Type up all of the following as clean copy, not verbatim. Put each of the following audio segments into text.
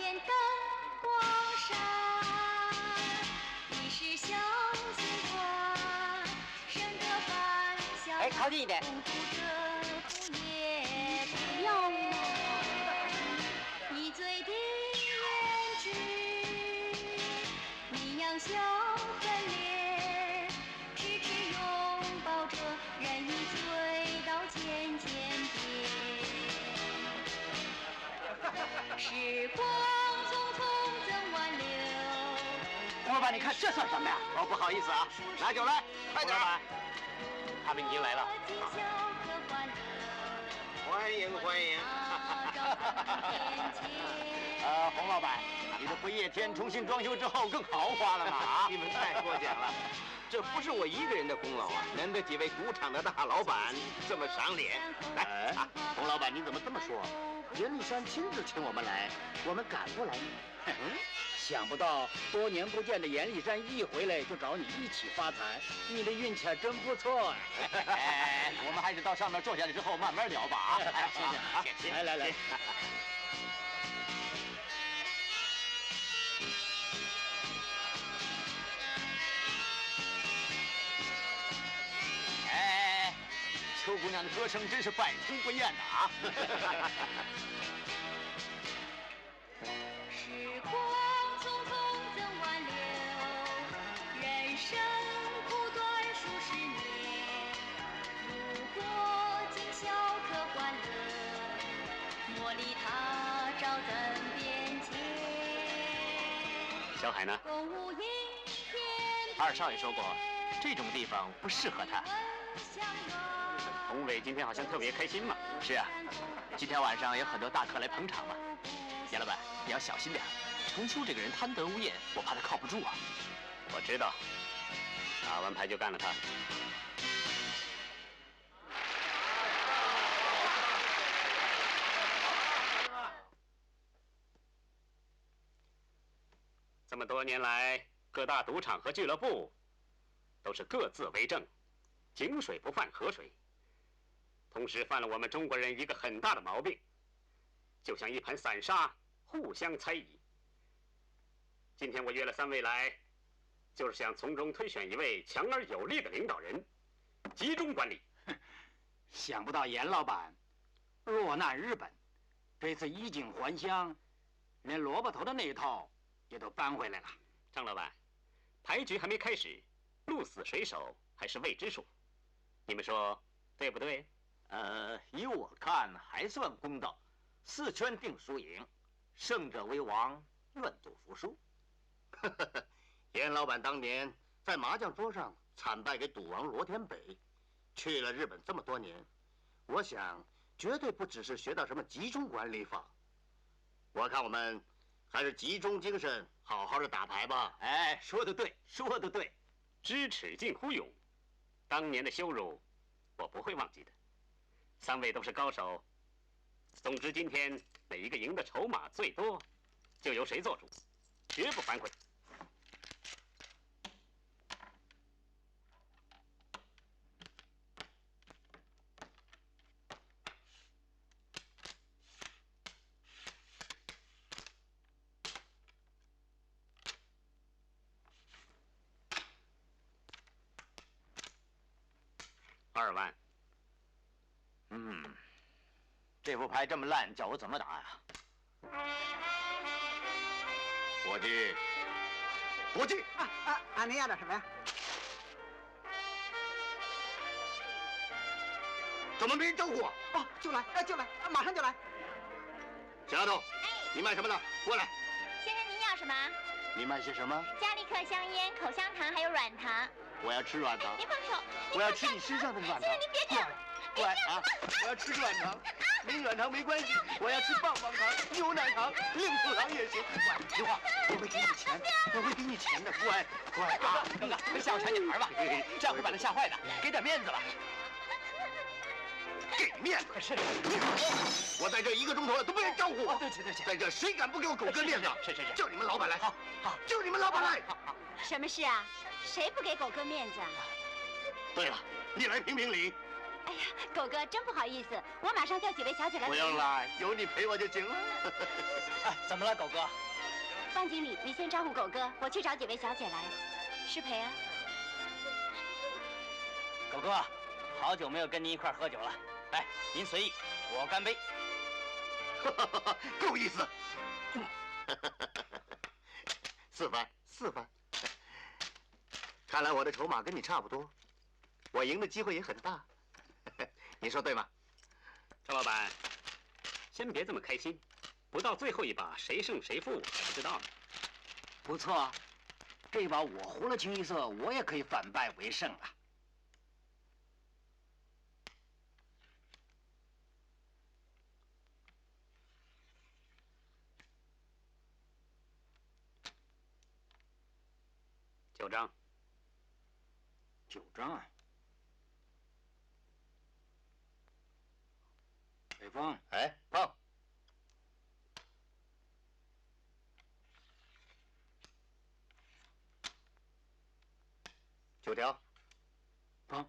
天灯光闪，你是小星团，升着繁霞。哎，靠近一点。共度着不夜不要吗？你最的胭脂，你扬笑粉脸，痴痴拥抱着，任意醉到渐渐变。时光匆匆怎挽留？洪老板，你看这算什么呀？哦，不好意思啊，拿酒来，快点！他们已经来了。欢迎欢迎。洪老板，你的不夜天重新装修之后更豪华了嘛？啊，你们太过奖了。这不是我一个人的功劳啊，难得几位赌场的大老板这么赏脸。来，洪老板，你怎么这么说？严立山亲自请我们来，我们赶不来呢。想不到多年不见的严立山一回来就找你一起发财，你的运气还真不错啊！我们还是到上面坐下来之后慢慢聊吧啊！谢谢，来。秋姑娘的歌声真是百听不厌的啊！时光匆匆怎挽留？人生苦短数十年，如果今宵可欢乐，茉莉他朝怎变迁？小海呢？共舞阴天。二少爷说过，这种地方不适合他。洪伟今天好像特别开心嘛。是啊，今天晚上有很多大客来捧场嘛。严老板，你要小心点。程秋这个人贪得无厌，我怕他靠不住啊。我知道，打完牌就干了他。这么多年来，各大赌场和俱乐部都是各自为政，井水不犯河水。同时犯了我们中国人一个很大的毛病，就像一盘散沙，互相猜疑。今天我约了3位来，就是想从中推选一位强而有力的领导人，集中管理。想不到严老板落难日本，这次衣锦还乡，连萝卜头的那一套也都搬回来了。张老板，牌局还没开始，鹿死谁手还是未知数，你们说对不对？以我看还算公道，4圈定输赢，胜者为王，愿赌服输。严老板当年在麻将桌上惨败给赌王罗天北，去了日本这么多年，我想绝对不只是学到什么集中管理法。我看我们还是集中精神，好好的打牌吧。哎，说得对，说得对，知耻近乎勇，当年的羞辱我不会忘记的。3位都是高手，总之今天哪一个赢的筹码最多，就由谁做主，绝不反悔。2万。这副牌这么烂，叫我怎么打呀？伙计，伙计！您要点什么呀？怎么没人招呼啊？哦，就来，马上就来。小丫头，你卖什么的？过来。先生您要什么？你卖些什么？加利克香烟、口香糖还有软糖。我要吃软糖。您放手！我要吃你身上的软糖。先生您别这样！乖啊！我要吃软糖，没软糖没关系，我要吃棒棒糖、牛奶糖、令兔糖也行。乖，听话，我会给你钱，我会给你钱的。乖啊！哥哥，别吓唬小女孩吧，这样会把她吓坏的。给点面子吧。给面子是。我在这1个钟头了，都没人招呼我。对不起，在这谁敢不给我狗哥面子？是，叫你们老板来。好，叫你们老板来。什么事啊？谁不给狗哥面子啊？对了，你来评评理。哎呀，狗哥真不好意思，我马上叫几位小姐来。不用了，有你陪我就行了。哎，怎么了，狗哥？方经理，你先招呼狗哥，我去找几位小姐来。失陪啊。狗哥，好久没有跟您一块喝酒了，来，您随意，我干杯。够意思。四番。看来我的筹码跟你差不多，我赢的机会也很大。你说对吗？赵老板，先别这么开心，不到最后一把谁胜谁负还不知道呢。不错啊，这把我胡了清一色，我也可以反败为胜了。9张。9张啊。北风，哎，放。9条。放。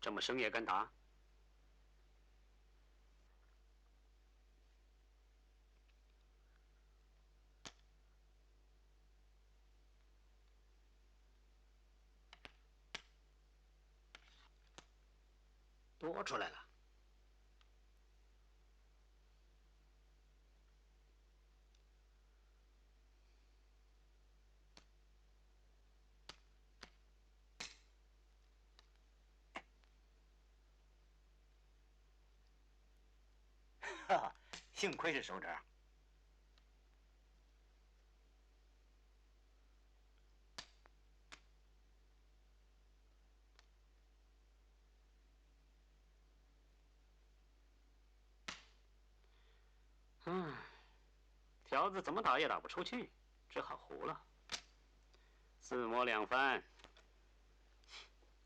这么生也敢打？多出来了。哈哈，幸亏是手指。条子怎么打也打不出去，只好胡了。4摸2翻。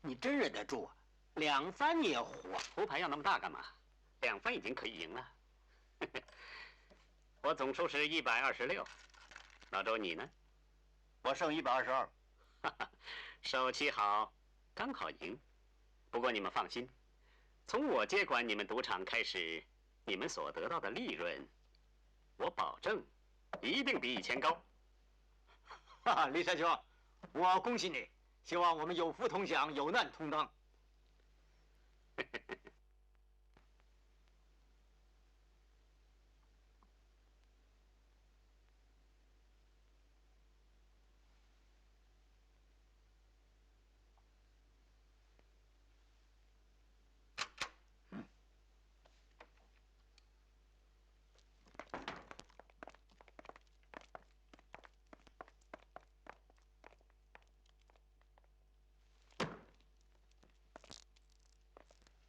你真忍得住啊？2翻你也胡啊？胡牌要那么大干嘛？2翻已经可以赢了。我总数是126。老周你呢？我剩122。手气好，刚好赢。不过你们放心，从我接管你们赌场开始，你们所得到的利润，我保证一定比以前高。哈哈，李山兄，我恭喜你，希望我们有福同享，有难同当。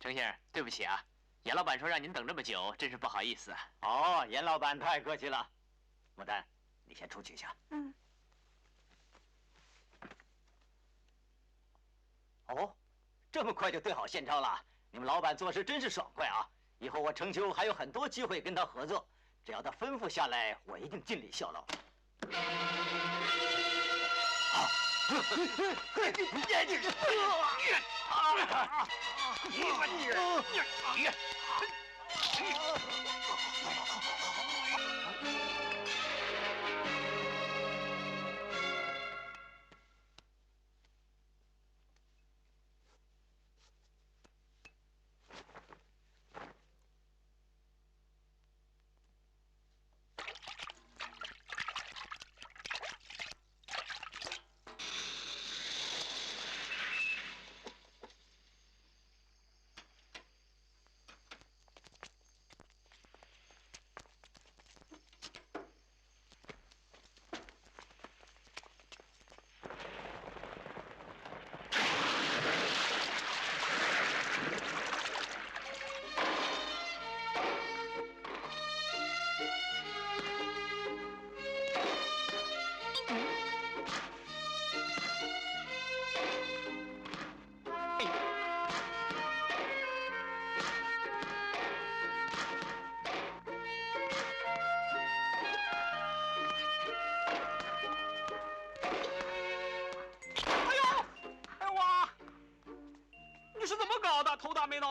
程先生，对不起啊，严老板说让您等这么久，真是不好意思。哦，严老板太客气了。牡丹，你先出去一下。嗯。哦，这么快就对好现钞了？你们老板做事真是爽快啊！以后我程秋还有很多机会跟他合作，只要他吩咐下来，我一定尽力效劳。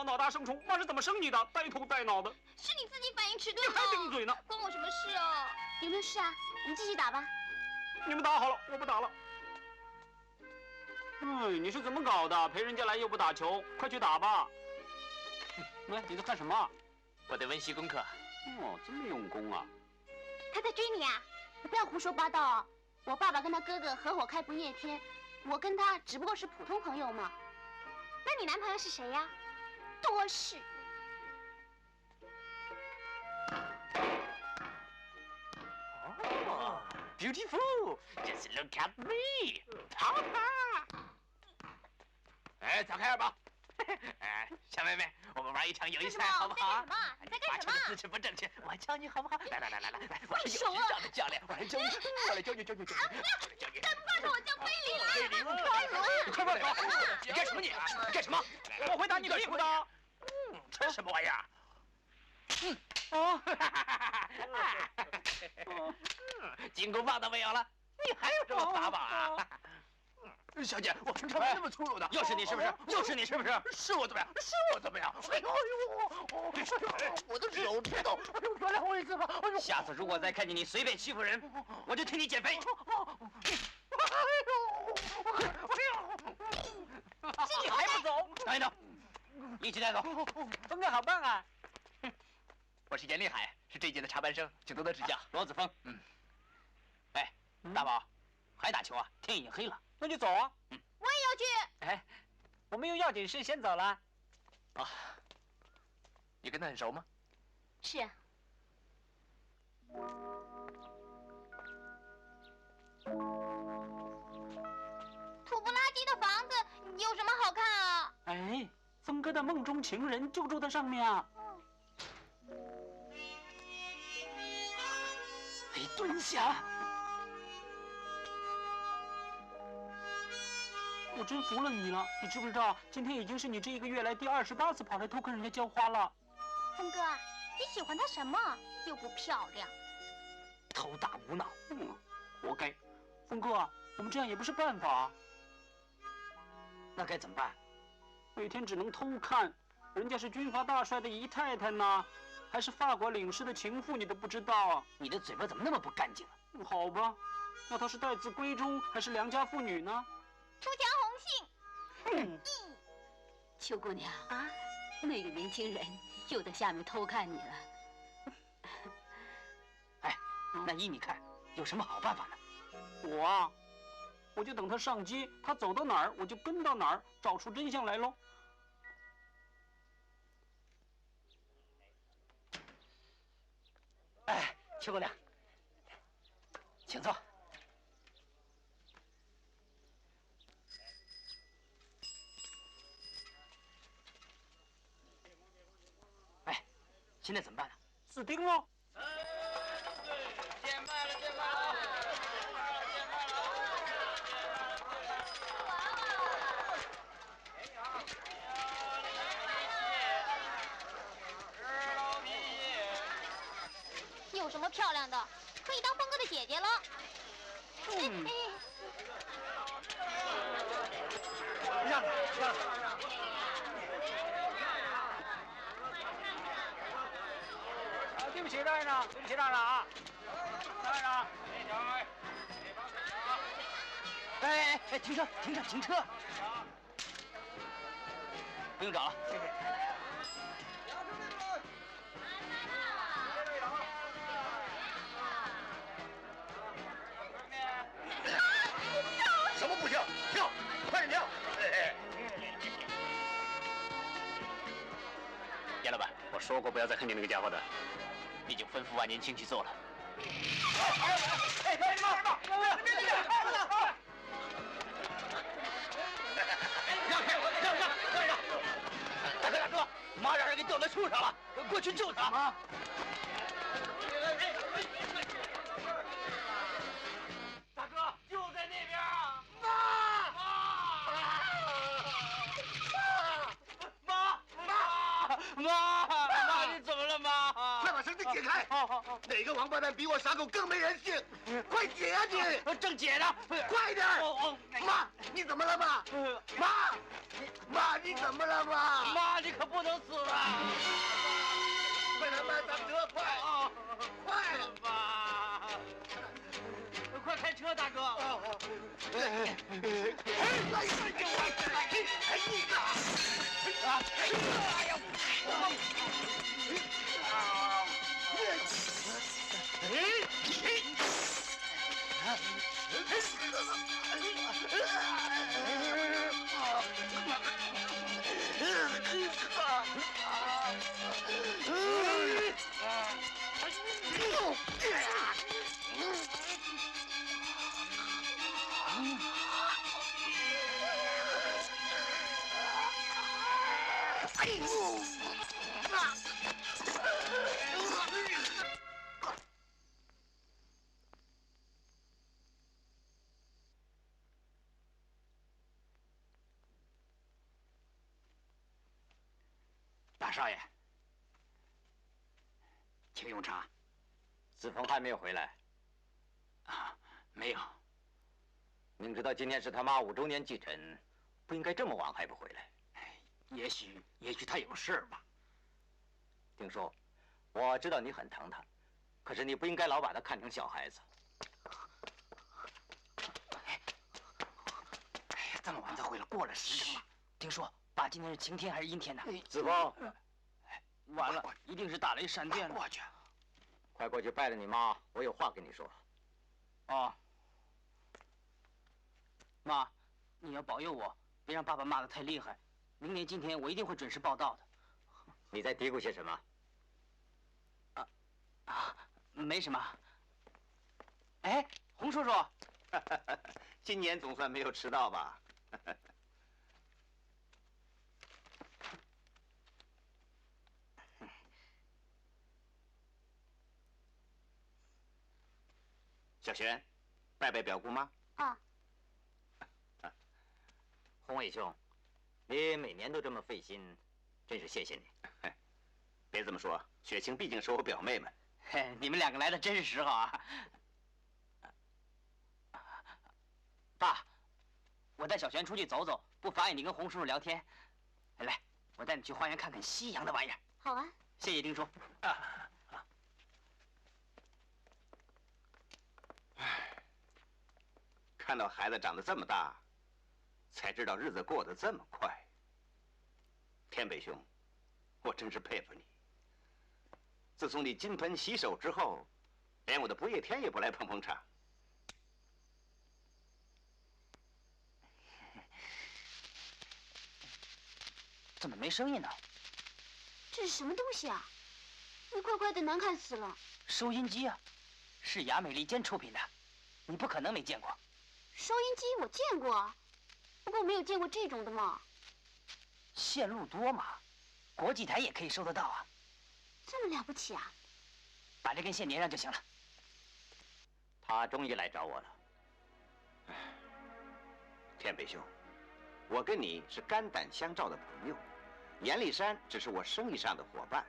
脑大生虫，妈是怎么生你的？呆头呆脑的。是你自己反应迟钝你还顶嘴呢？关我什么事哦？有没有事啊？我们继续打吧。你们打好了，我不打了。你是怎么搞的？陪人家来又不打球，快去打吧。你在干什么？我在温习功课。哦，这么用功啊！他在追你啊！你不要胡说八道啊！我爸爸跟他哥哥合伙开不夜天，我跟他只不过是普通朋友嘛。那你男朋友是谁呀？多事。哦 ，beautiful， just look at me， 好吧。哎，走开点吧。哎，小妹妹，我们玩一场友谊赛好不好？干什么？你在干什么？罚球的姿势不正确，我教你好不好？来，我是手有指导的教练，我来教你，我来教你。快把我叫非礼了！非礼，你快放手！你干什么你？你干什么？我会打你屁股的。这什么玩意儿？金箍棒都没有了，你还有什么法宝啊？小姐，我平常没那么粗鲁的。又是你是不是？又是你是不是？是我怎么样？是我怎么样？哎呦，我的手指头！原谅我一次吧。下次如果再看见你随便欺负人，我就替你减肥。你还不走？等一等，一起带走。分哥好棒啊！我是严立海，是这届的插班生，请多多指教。罗子峰，哎，大宝，还打球啊？天已经黑了。那就走啊！我也要去。哎，我们有要紧事，先走了。啊，你跟他很熟吗？是啊。土不拉几的房子有什么好看啊？哎，峰哥的梦中情人就住在上面啊！哎，蹲下！我真服了你了，你知不知道，今天已经是你这一个月来第28次跑来偷看人家浇花了。峰哥，你喜欢她什么？又不漂亮。头大无脑。活该。峰哥，我们这样也不是办法。那该怎么办？每天只能偷看，人家是军阀大帅的姨太太呢，还是法国领事的情妇，你都不知道啊！你的嘴巴怎么那么不干净啊？好吧，那她是待字闺中还是良家妇女呢？出墙红杏。秋姑娘啊，那个年轻人就在下面偷看你了。哎，那依你看，有什么好办法呢？我就等他上街，他走到哪儿我就跟到哪儿，找出真相来喽。哎，邱姑娘，请坐。哎，现在怎么办呢？死定了！见麦了，见麦了！有什么漂亮的？可以当峰哥的姐姐了。让开，让开！对不起，大院长，对不起，大院长啊！大院长，哎，停车，停车，停车！不用找了，谢谢。什么不跳？跳，快点跳！严老板，我说过不要再看见那个家伙的，已经吩咐万年青去做了。哎，干什么？让开！让！大哥，妈让人给吊在树上了，过去救他！大哥，就在那边！妈，你怎么了，妈？快把绳子解开！哪个王八蛋比我傻狗更没人性？快解呀你！正解呢，快点！妈，你怎么了妈？妈，你怎么了妈？妈，你可不能死啊！快来慢上车，快！快！妈，快开车，大哥！大少爷，请用茶。子枫还没有回来啊？没有。明知道今天是他妈5周年忌辰，不应该这么晚还不回来。也许他有事吧。听说，我知道你很疼他，可是你不应该老把他看成小孩子。哎呀，这么晚才回来，过了时辰了。听说爸今天是晴天还是阴天呢？子枫，完了，一定是打雷闪电了。过去，快过去拜了你妈，我有话跟你说。哦，妈，你要保佑我，别让爸爸骂得太厉害。明年今天我一定会准时报到的。你在嘀咕些什么？没什么。哎，洪叔叔，今年总算没有迟到吧？小璇，拜拜表姑妈。啊。宏伟兄，你每年都这么费心，真是谢谢你。别这么说，雪晴毕竟是我表妹们。嘿，你们2个来的真是时候啊！爸，我带小璇出去走走，不妨碍你跟洪叔叔聊天。来，我带你去花园看看西洋的玩意儿。好啊。谢谢丁叔。看到孩子长得这么大，才知道日子过得这么快。天北兄，我真是佩服你。自从你金盆洗手之后，连我的不夜天也不来捧场。怎么没声音呢？这是什么东西啊？那怪怪的，难看死了。收音机啊，是雅美利坚出品的，你不可能没见过。收音机我见过，不过没有见过这种的嘛。线路多嘛，国际台也可以收得到啊。这么了不起啊！把这根线连上就行了。他终于来找我了。天北兄，我跟你是肝胆相照的朋友，严立山只是我生意上的伙伴。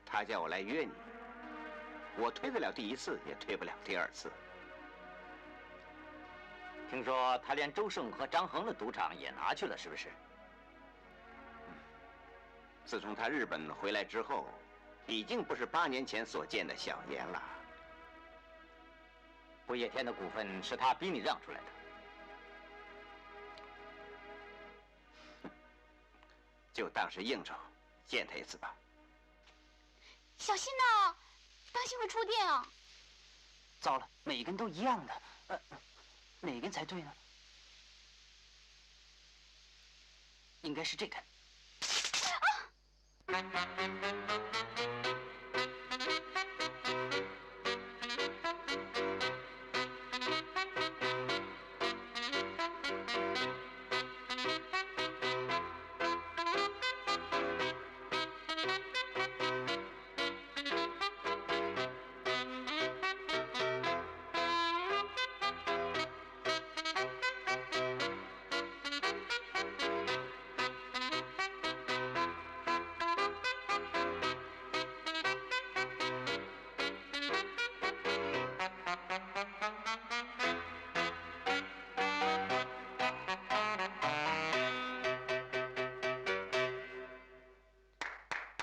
他叫我来约你，我推得了第1次，也推不了第2次。听说他连周胜和张衡的赌场也拿去了，是不是？自从他日本回来之后，已经不是8年前所见的小严了。不夜天的股份是他逼你让出来的，就当是应酬，见他一次吧。小心呐，当心会触电啊！糟了，每根都一样的，哪根才对呢？应该是这根。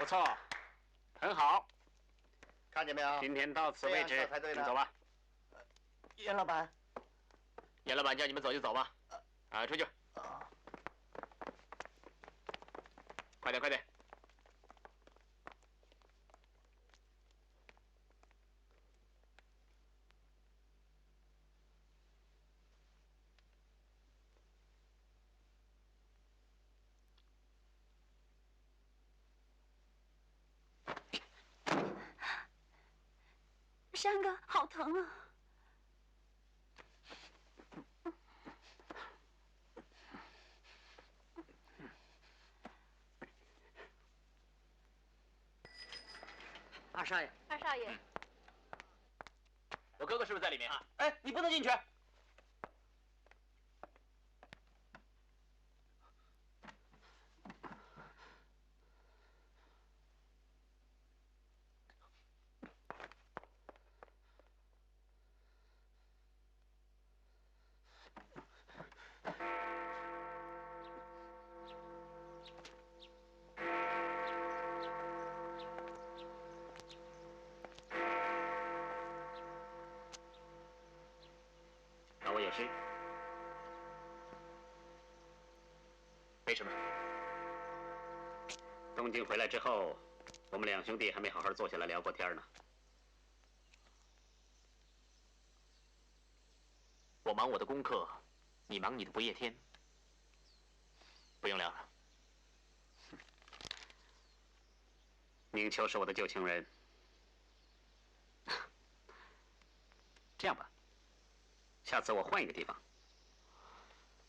错，很好。看见没有？今天到此为止，请走吧。严老板，严老板叫你们走就走吧。出去。快点，快点。山哥，好疼啊！二少爷，二少爷，我哥哥是不是在里面？哎，你不能进去。我也是。为什么？东京回来之后，我们两兄弟还没好好坐下来聊过天呢。我忙我的功课，你忙你的不夜天。不用聊了。宁秋是我的旧情人。这样吧，下次我换一个地方。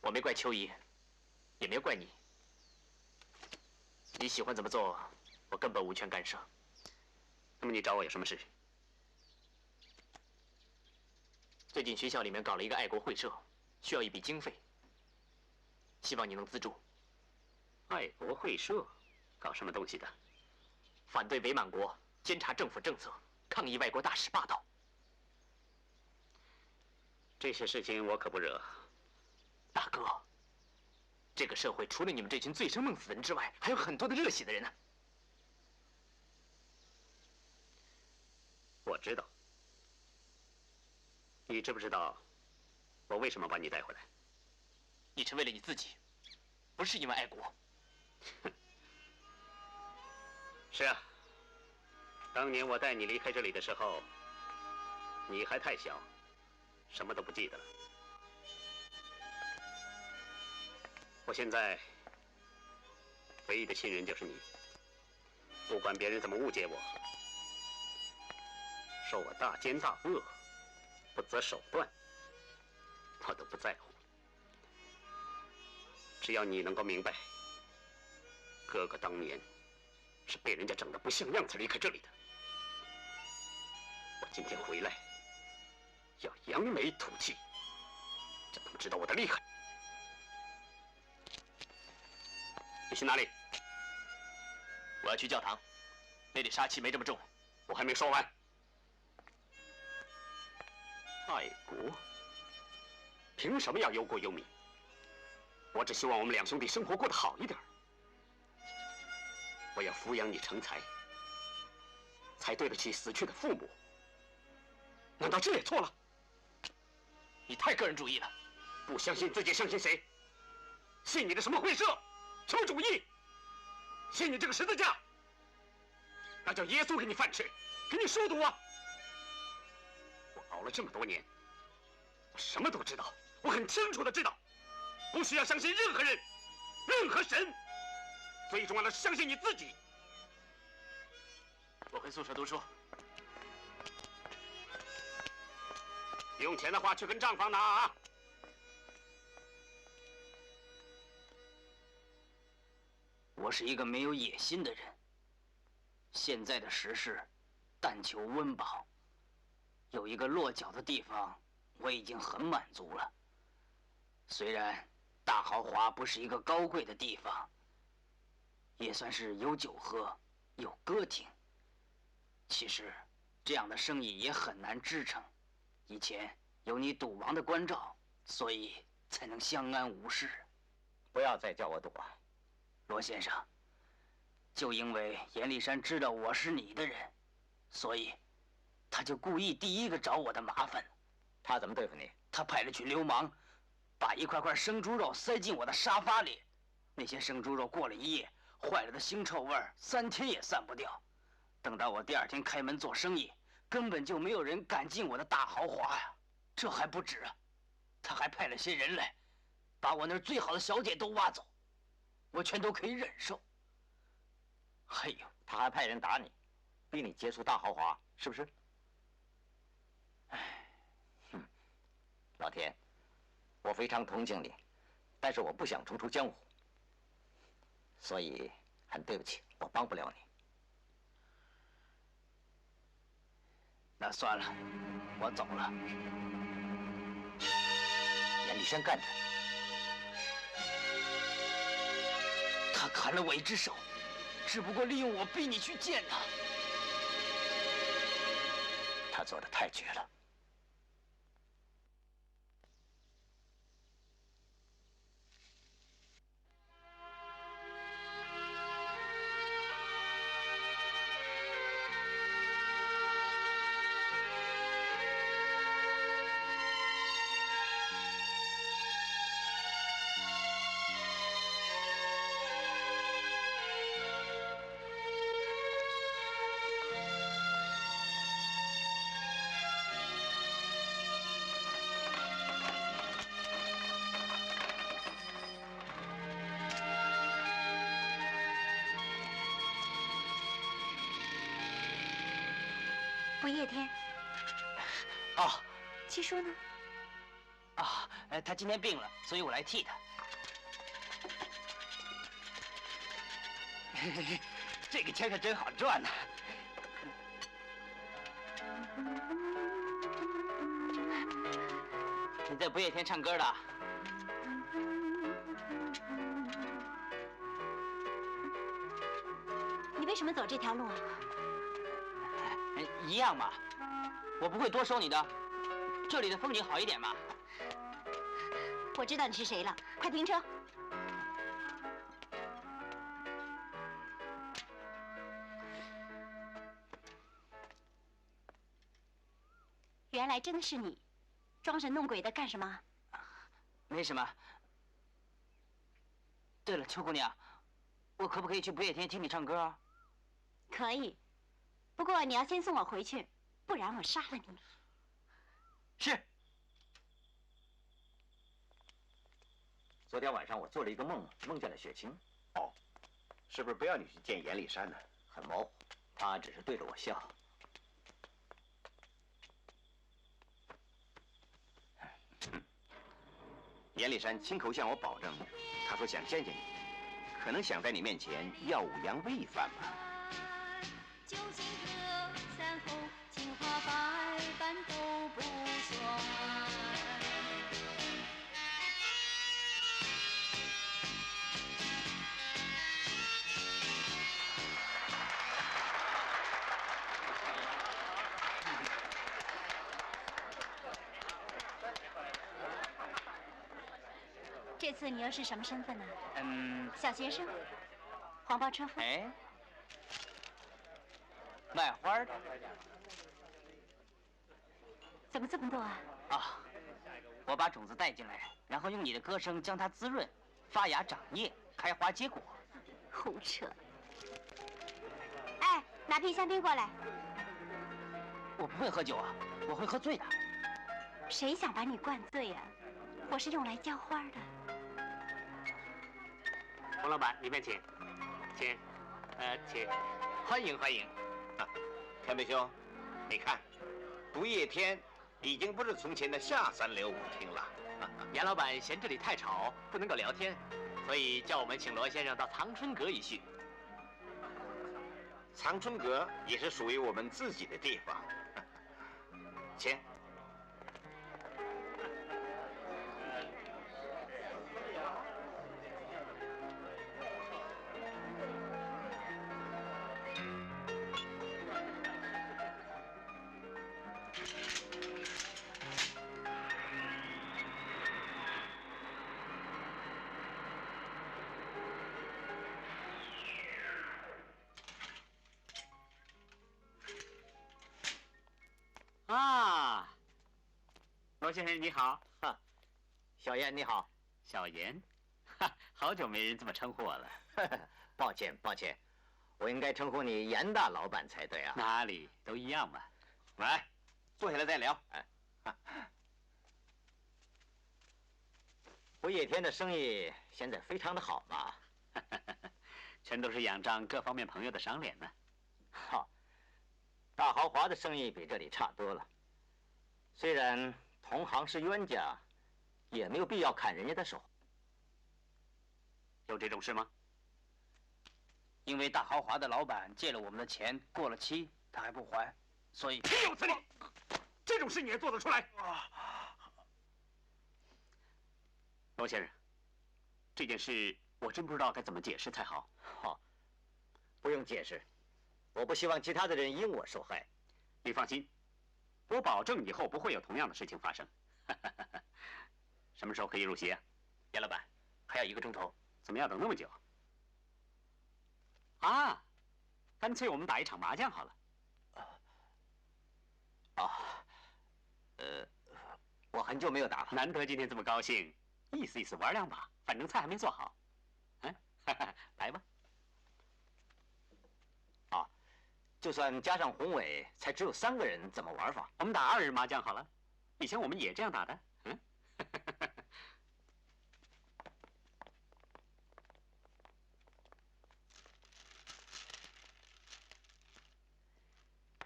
我没怪秋怡，也没怪你。你喜欢怎么做，我根本无权干涉。那么你找我有什么事？最近学校里面搞了一个爱国会社，需要一笔经费，希望你能资助。爱国会社搞什么东西的？反对伪满国，监察政府政策，抗议外国大使霸道。这些事情我可不惹。大哥，这个社会除了你们这群醉生梦死的人之外，还有很多的热血的人呢。我知道。你知不知道我为什么把你带回来？你是为了你自己，不是因为爱国。是啊，当年我带你离开这里的时候，你还太小，什么都不记得了。我现在唯一的亲人就是你，不管别人怎么误解我，说我大奸大恶、不择手段，我都不在乎。只要你能够明白，哥哥当年是被人家整得不像样才离开这里的。我今天回来，要扬眉吐气，让他们知道我的厉害。你去哪里？我要去教堂，那里杀气没这么重。我还没说完。爱国？凭什么要忧国忧民？我只希望我们两兄弟生活过得好一点。我要抚养你成才，才对得起死去的父母。难道这也错了？你太个人主义了。不相信自己，相信谁？信你的什么会社？什么主义？信你这个十字架？那叫耶稣给你饭吃，给你书读啊！我熬了这么多年，我什么都知道，我很清楚的知道，不需要相信任何人、任何神，最重要的是相信你自己。我回宿舍读书。用钱的话，去跟账房拿啊！我是一个没有野心的人。现在的时事，但求温饱，有一个落脚的地方，我已经很满足了。虽然大豪华不是一个高贵的地方，也算是有酒喝，有歌听。其实，这样的生意也很难支撑。以前有你赌王的关照，所以才能相安无事。不要再叫我赌啊！罗先生，就因为严立山知道我是你的人，所以他就故意第一个找我的麻烦。他怎么对付你？他派了群流氓，把一块块生猪肉塞进我的沙发里。那些生猪肉过了一夜，坏了的腥臭味儿3天也散不掉。等到我第2天开门做生意，根本就没有人敢进我的大豪华呀。这还不止啊，他还派了些人来，把我那儿最好的小姐都挖走，我全都可以忍受。还有，他还派人打你，逼你结束大豪华，是不是？老田，我非常同情你，但是我不想重出江湖，所以很对不起，我帮不了你。那算了，我走了。严立山干的，他砍了我一只手，只不过利用我逼你去见他。他做的太绝了。不夜天，哦，七叔呢？啊，他今天病了，所以我来替他。这个钱可真好赚呐！你在不夜天唱歌的？你为什么走这条路啊？一样嘛，我不会多收你的。这里的风景好一点嘛。我知道你是谁了，快停车！原来真的是你，装神弄鬼的干什么？没什么。对了，邱姑娘，我可不可以去不夜天听你唱歌啊？可以，不过你要先送我回去，不然我杀了你。是。昨天晚上我做了一个梦，梦见了雪清。哦，是不是不要你去见严立山呢？很模糊，他只是对着我笑。严立山亲口向我保证，他说想见见你，可能想在你面前耀武扬威一番吧。究竟这3后青花白瓣都不算。这次你又是什么身份呢？小学生，黄包车夫。哎，卖花的。怎么这么多啊？啊，我把种子带进来，然后用你的歌声将它滋润，发芽长叶，开花结果。胡扯！哎，拿瓶香槟过来。我不会喝酒啊，我会喝醉的。谁想把你灌醉呀？我是用来浇花的。洪老板，里面请，请，请，欢迎欢迎。天贝兄，你看，不夜天已经不是从前的下3流舞厅了。严老板嫌这里太吵，不能够聊天，所以叫我们请罗先生到藏春阁一叙。藏春阁也是属于我们自己的地方。请。罗先生你好，哈，小严你好，小严，哈，好久没人这么称呼我了。抱歉抱歉，我应该称呼你严大老板才对啊。哪里都一样嘛。来，坐下来再聊。哎，不夜天的生意现在非常的好嘛。全都是仰仗各方面朋友的赏脸呢。好，大豪华的生意比这里差多了。虽然同行是冤家，也没有必要砍人家的手。有这种事吗？因为大豪华的老板借了我们的钱，过了期他还不还，所以岂有此理！这种事你也做得出来？罗先生，这件事我真不知道该怎么解释才好。好，不用解释，我不希望其他的人因我受害。你放心，我保证以后不会有同样的事情发生。什么时候可以入席啊？严老板，还要1个钟头。怎么要等那么久？啊，干脆我们打一场麻将好了。我很久没有打了，难得今天这么高兴，意思意思玩2把，反正菜还没做好。嗯，来吧。就算加上宏伟，才只有3个人，怎么玩法？我们打2人麻将好了，以前我们也这样打的。嗯。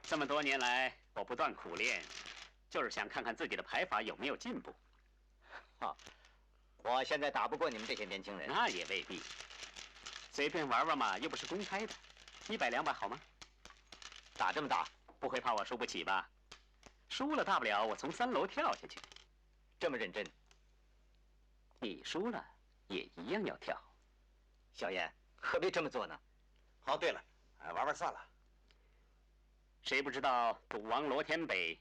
这么多年来，我不断苦练，就是想看看自己的牌法有没有进步。我现在打不过你们这些年轻人。那也未必，随便玩玩嘛，又不是公开的，100、200好吗？打这么大，不会怕我输不起吧？输了大不了我从3楼跳下去。这么认真，你输了也一样要跳。小严，何必这么做呢？哦，对了，玩玩算了。谁不知道赌王罗天北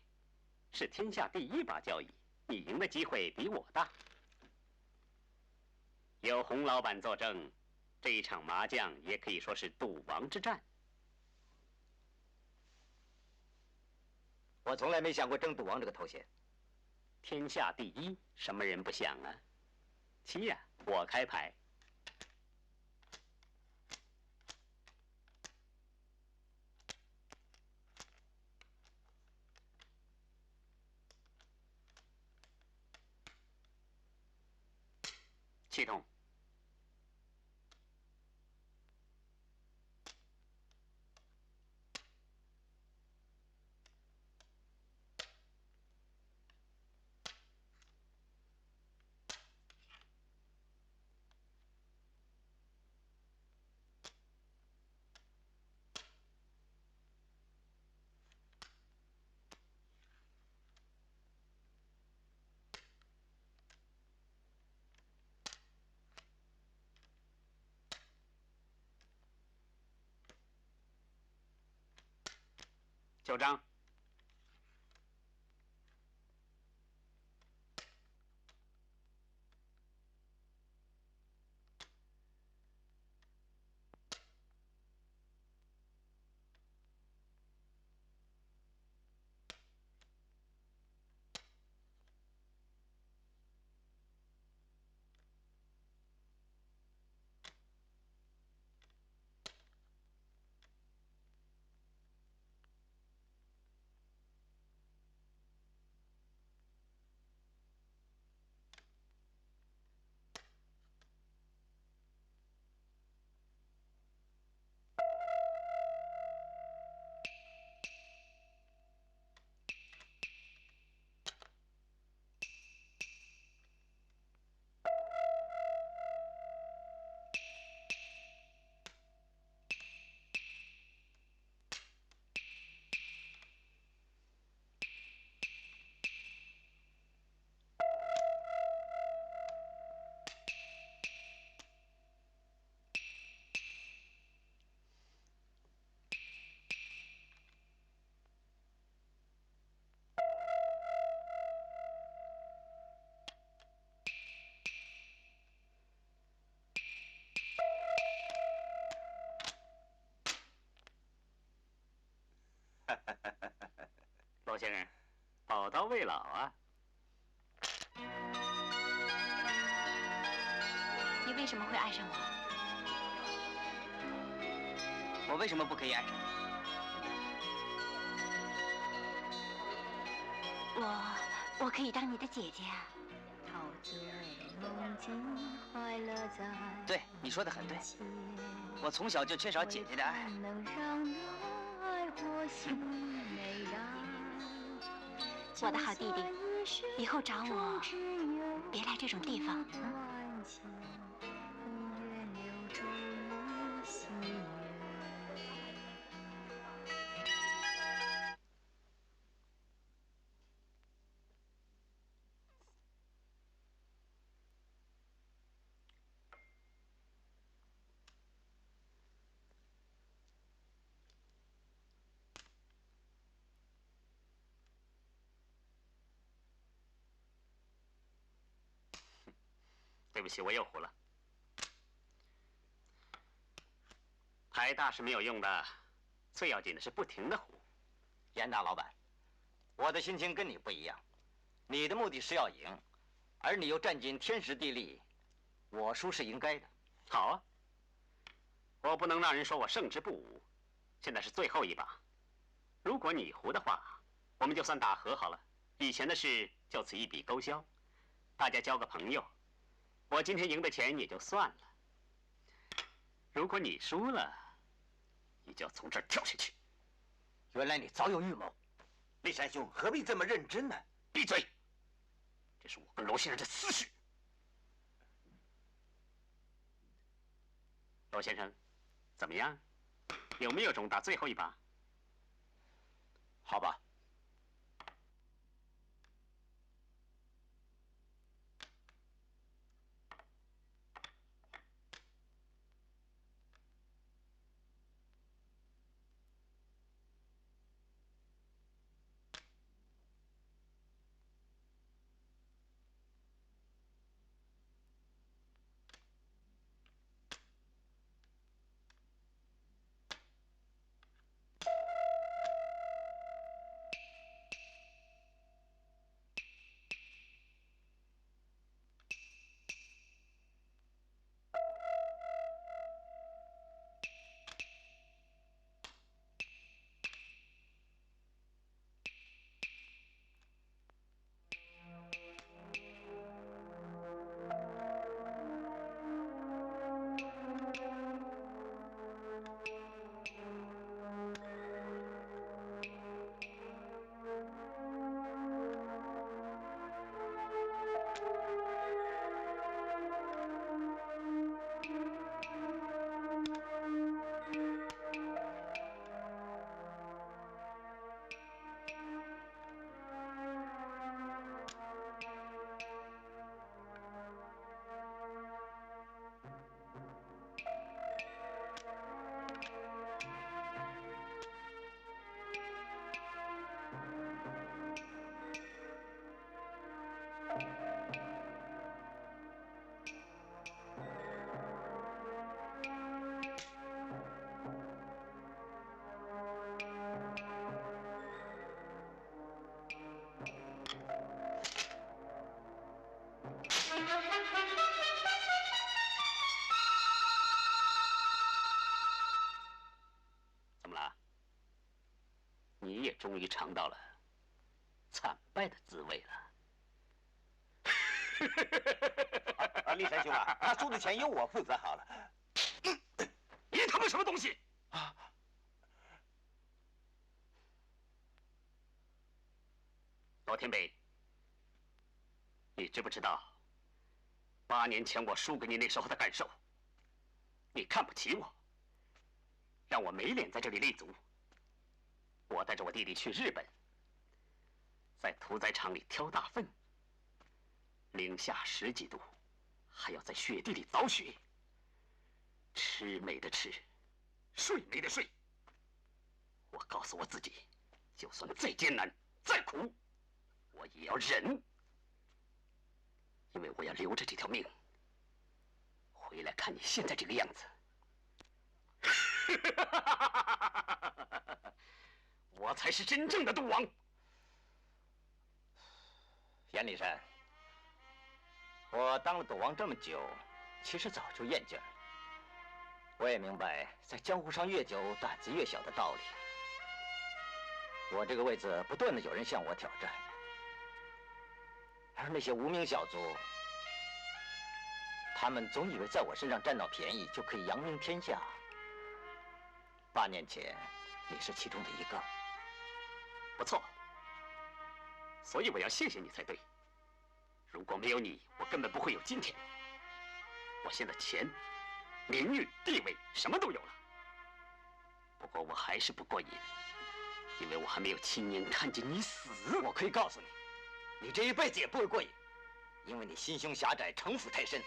是天下第1把交椅，你赢的机会比我大。有洪老板作证，这一场麻将也可以说是赌王之战。我从来没想过争赌王这个头衔。天下第1，什么人不想啊？7呀，我开牌。7筒。9张。罗先生，宝刀未老啊！你为什么会爱上我？我为什么不可以爱上你？我可以当你的姐姐啊。对，你说的很对。我从小就缺少姐姐的爱。我的好弟弟，以后找我别来这种地方。对不起，我又胡了。牌大是没有用的，最要紧的是不停的胡。严大老板，我的心情跟你不一样。你的目的是要赢，而你又占尽天时地利，我输是应该的。好啊，我不能让人说我胜之不武。现在是最后一把，如果你胡的话，我们就算打和好了。以前的事就此一笔勾销，大家交个朋友。我今天赢的钱也就算了。如果你输了，你就要从这儿跳下去。原来你早有预谋，立山兄何必这么认真呢？闭嘴！这是我跟罗先生的私事。罗先生，怎么样？有没有种打最后一把？好吧。你也终于尝到了惨败的滋味了。立山兄啊，他输的钱由我负责好了。你他妈什么东西啊！罗天北，你知不知道8年前我输给你那时候的感受？你看不起我，让我没脸在这里立足。我带着我弟弟去日本，在屠宰场里挑大粪，零下10几度，还要在雪地里凿雪，吃没得吃，睡没得睡。我告诉我自己，就算再艰难、再苦，我也要忍，因为我要留着这条命，回来看你现在这个样子。我才是真正的赌王。严立山，我当了赌王这么久，其实早就厌倦了。我也明白，在江湖上越久，胆子越小的道理。我这个位子不断的有人向我挑战，而那些无名小卒，他们总以为在我身上占到便宜就可以扬名天下。8年前，你是其中的一个。不错，所以我要谢谢你才对。如果没有你，我根本不会有今天。我现在钱、名誉、地位什么都有了。不过我还是不过瘾，因为我还没有亲眼看见你死。我可以告诉你，你这一辈子也不会过瘾，因为你心胸狭窄，城府太深。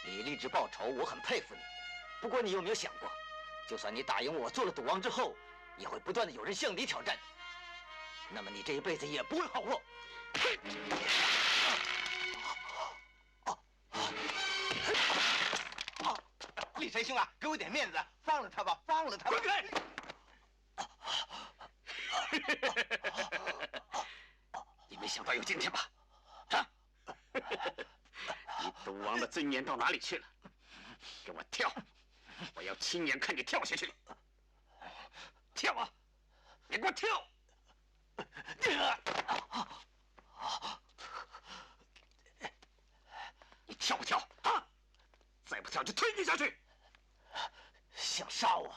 你立志报仇，我很佩服你。不过你有没有想过，就算你打赢我，做了赌王之后，也会不断的有人向你挑战，那么你这一辈子也不会好过。李神兄啊，给我点面子，放了他吧，放了他吧！你没想到有今天吧？啊！你赌王的尊严到哪里去了？给我跳！我要亲眼看你跳下去！跳啊！你给我跳！你跳不跳啊？再不跳就推你下去！想杀我？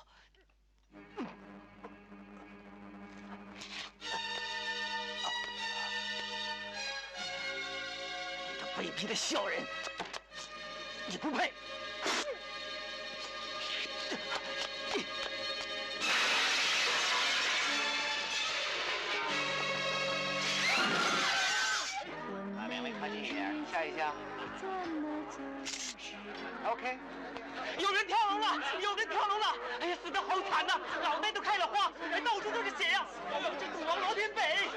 你这卑鄙的小人，你不配！两位靠近一点，笑一笑。OK。有人跳楼了！有人跳楼了！哎呀，死得好惨呐，脑袋都开了花，哎，到处都是血呀！这赌王罗天北。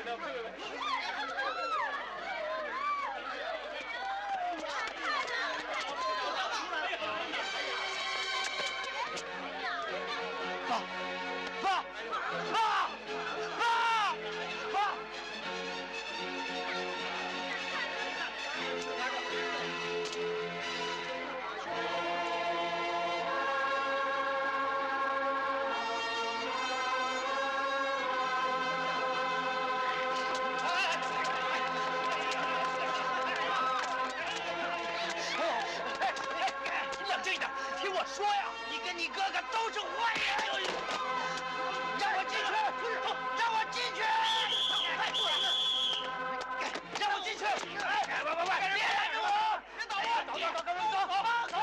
说呀，你跟你哥哥都是坏人！让我进去！让我进去！让我进去！喂！别拦着我！别打我！走！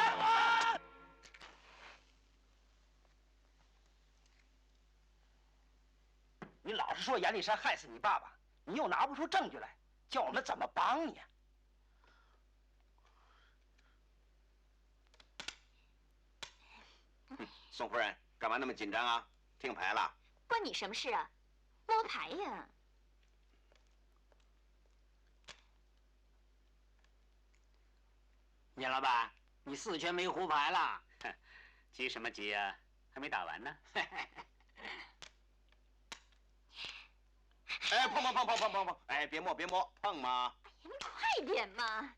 你老是说阎立山害死你爸爸，你又拿不出证据来，叫我们怎么帮你啊？宋夫人，干嘛那么紧张啊？听牌了？关你什么事啊？摸牌呀！聂老板，你4圈没胡牌了？急什么急呀？还没打完呢。哎，碰！哎，别摸，碰嘛！你们快点嘛！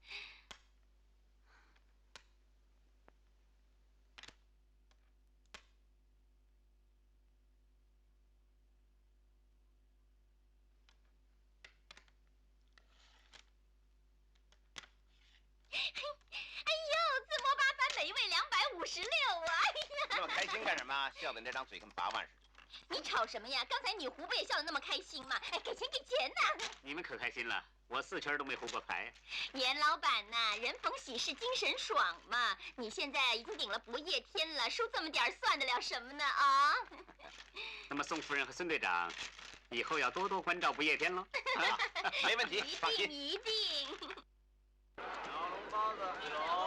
笑得那张嘴跟8万似的。你吵什么呀？刚才你胡不也笑得那么开心吗？哎，给钱呐！你们可开心了，我4圈都没胡过牌。严老板呐，人逢喜事精神爽嘛。你现在已经顶了不夜天了，输这么点算得了什么呢啊？那么宋夫人和孙队长，以后要多多关照不夜天喽。没问题，放心。一定。小笼包子有。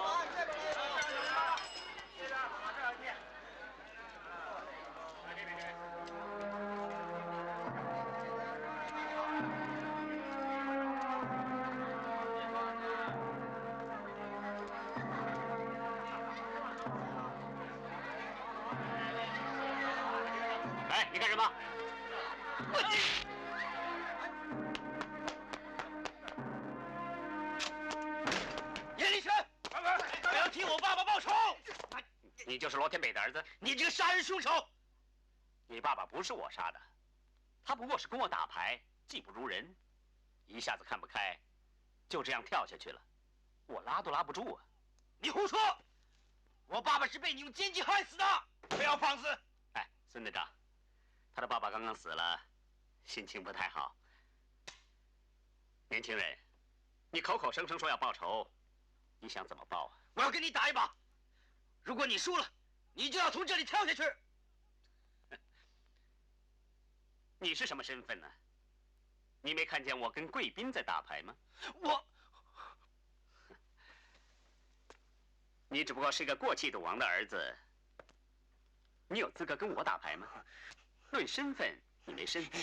哎，你干什么？严立全，你就是罗天北的儿子？你这个杀人凶手！你爸爸不是我杀的，他不过是跟我打牌，技不如人，一下子看不开，就这样跳下去了，我拉都拉不住啊！你胡说！我爸爸是被你用奸计害死的，不要放肆！哎，孙队长，他的爸爸刚刚死了，心情不太好。年轻人，你口口声声说要报仇，你想怎么报啊？我要跟你打一把，如果你输了，你就要从这里跳下去。你是什么身份呢？你没看见我跟贵宾在打牌吗？你只不过是个过气赌王的儿子，你有资格跟我打牌吗？论身份，你没身份；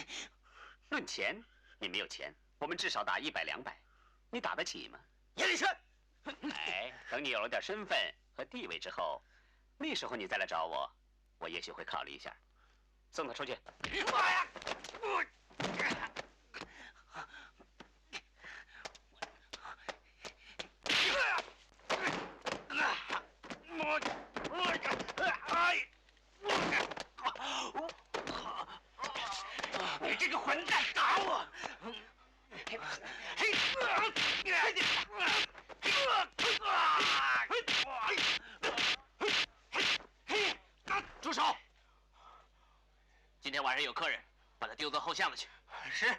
论钱，你没有钱。我们至少打100、200，你打得起吗？严立山，哎，等你有了点身份和地位之后，那时候你再来找我，我也许会考虑一下。送他出去。妈呀！你这个混蛋，打我！住手！今天晚上有客人，把他丢到后巷子去。是。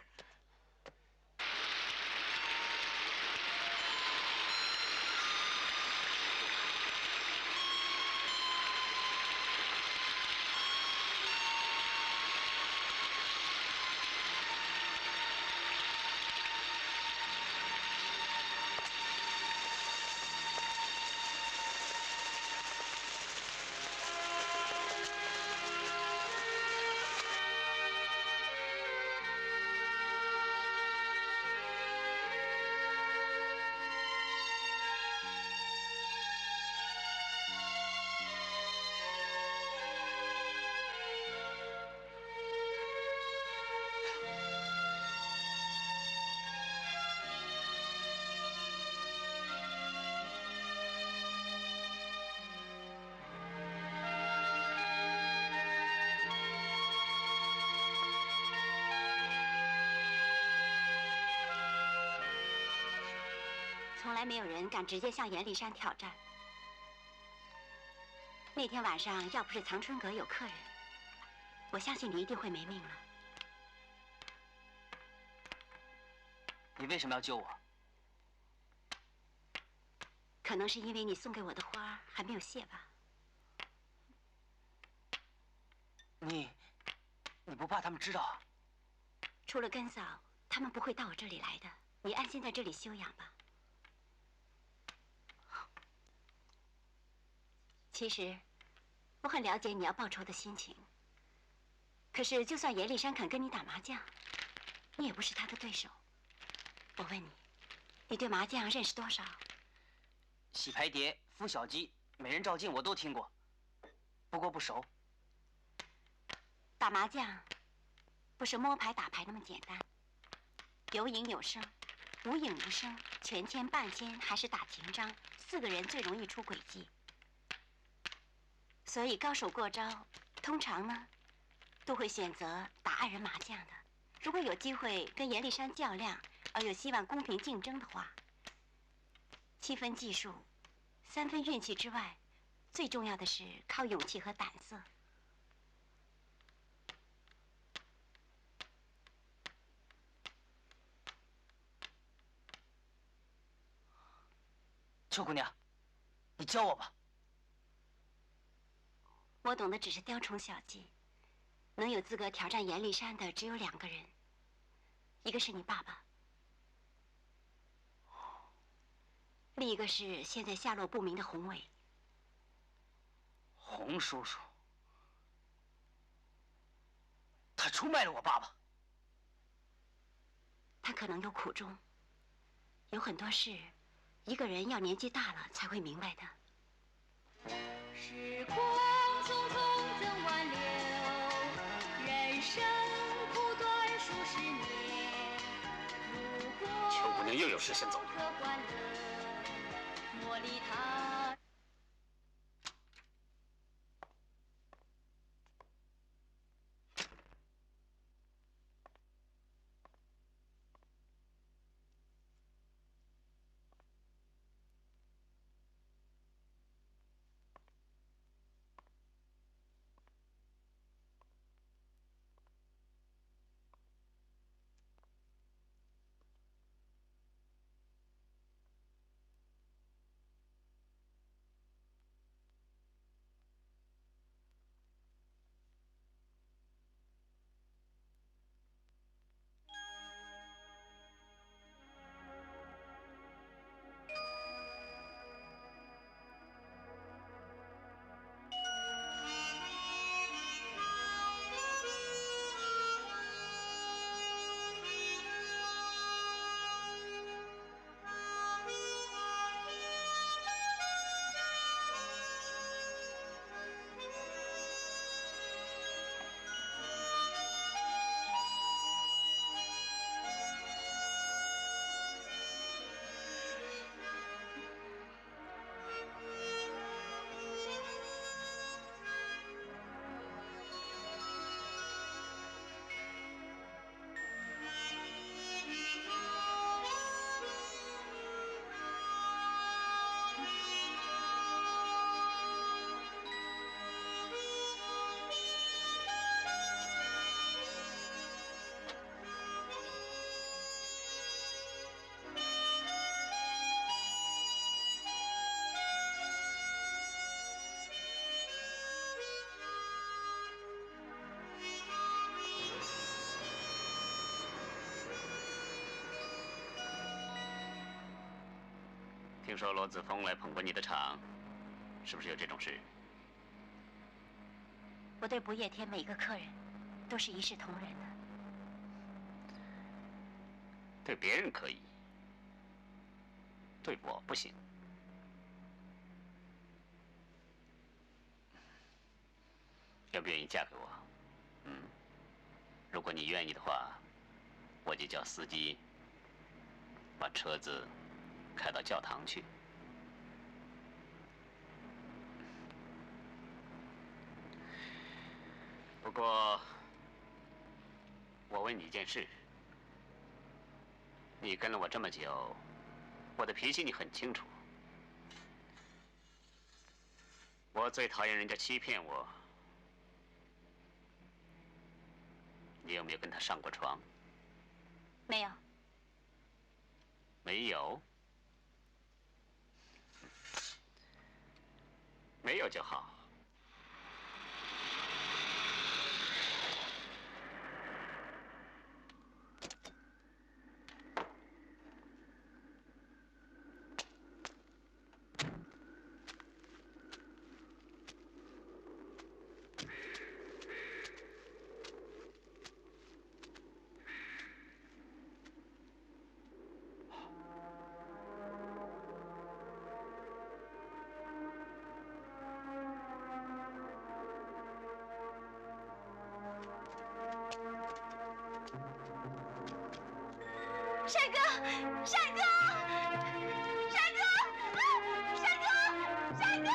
从来没有人敢直接向严立山挑战。那天晚上要不是藏春阁有客人，我相信你一定会没命了。你为什么要救我？可能是因为你送给我的花还没有谢吧。你不怕他们知道啊？除了根嫂，他们不会到我这里来的。你安心在这里休养吧。其实，我很了解你要报仇的心情。可是，就算严立山肯跟你打麻将，你也不是他的对手。我问你，你对麻将认识多少？洗牌碟、孵小鸡、美人照镜我都听过，不过不熟。打麻将，不是摸牌打牌那么简单。有影有声，无影无声，全签半签还是打情章，4个人最容易出诡计。所以高手过招，通常呢，都会选择打2人麻将的。如果有机会跟严立山较量，而又希望公平竞争的话，7分技术，3分运气之外，最重要的是靠勇气和胆色。秋姑娘，你教我吧。我懂的只是雕虫小技，能有资格挑战严立山的只有2个人，一个是你爸爸，另一个是现在下落不明的洪伟。洪叔叔，他出卖了我爸爸。他可能有苦衷，有很多事，一个人要年纪大了才会明白的。时光匆匆怎挽留，人生苦短数十年。如果邱姑娘又有事先走了。可欢乐，茉莉塔。听说罗子峰来捧过你的场，是不是有这种事？我对不夜天每个客人都是一视同仁的。对别人可以，对我不行。愿不愿意嫁给我？如果你愿意的话，我就叫司机把车子开到教堂去。不过，我问你一件事。你跟了我这么久，我的脾气你很清楚。我最讨厌人家欺骗我。你有没有跟他上过床？没有。没有？没有就好。帅哥，帅哥，帅哥，帅哥，帅哥！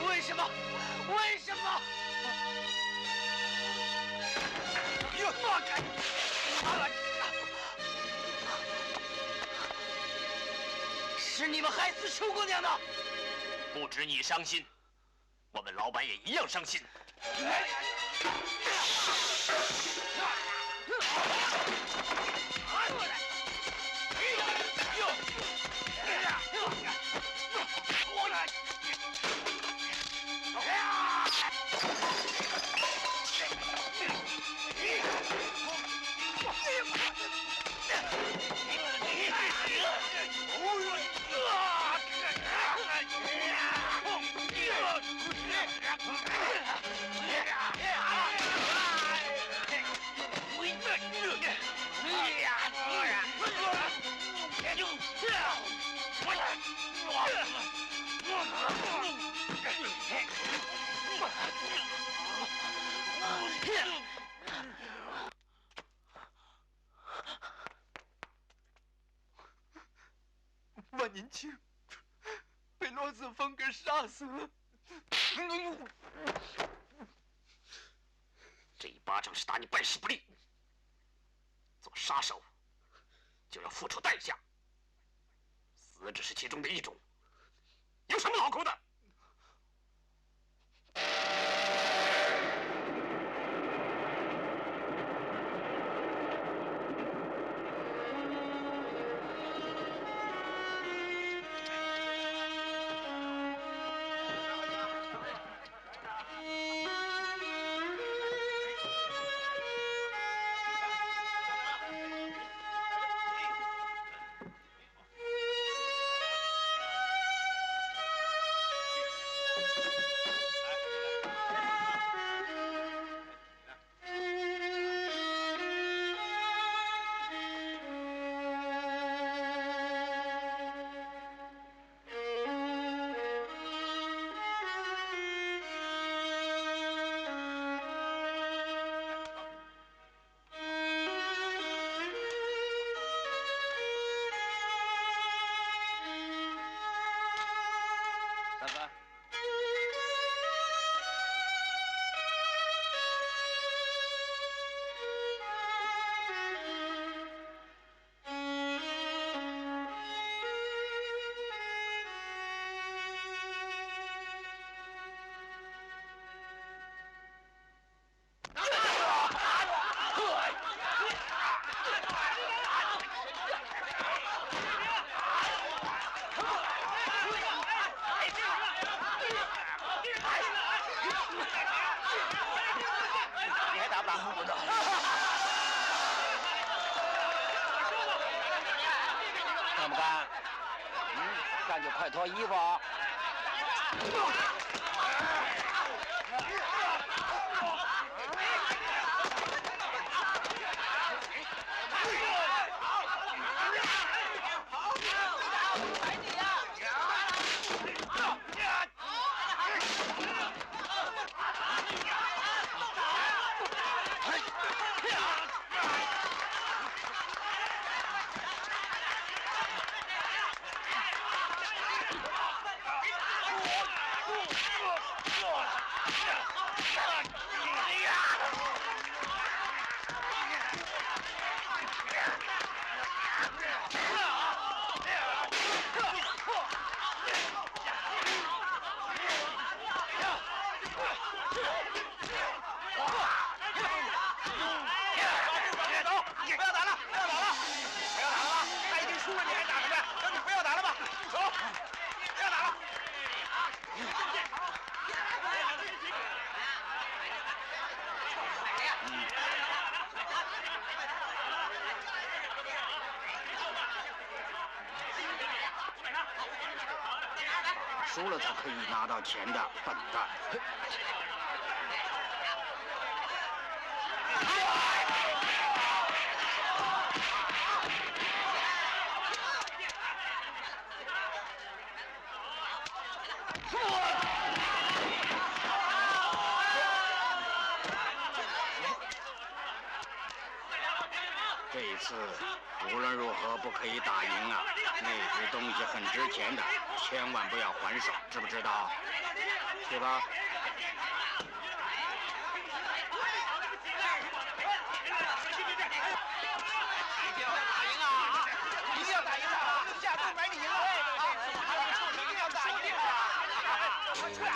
为什么？放开！是你们害死楚姑娘的！不止你伤心，我们老板也一样伤心。万年青被罗子峰给杀死了。这一巴掌是打你办事不力。做杀手就要付出代价，死只是其中的一种，有什么好哭的？子。干不干？干就快脱衣服啊！输了才可以拿到钱的，笨蛋！这一次无论如何不可以打赢啊！那只东西很值钱的，千万不要还手，知不知道？去吧。一定要打赢啊！一定要打赢啊！下注买你赢了！啊，一定要打赢啊！快出来！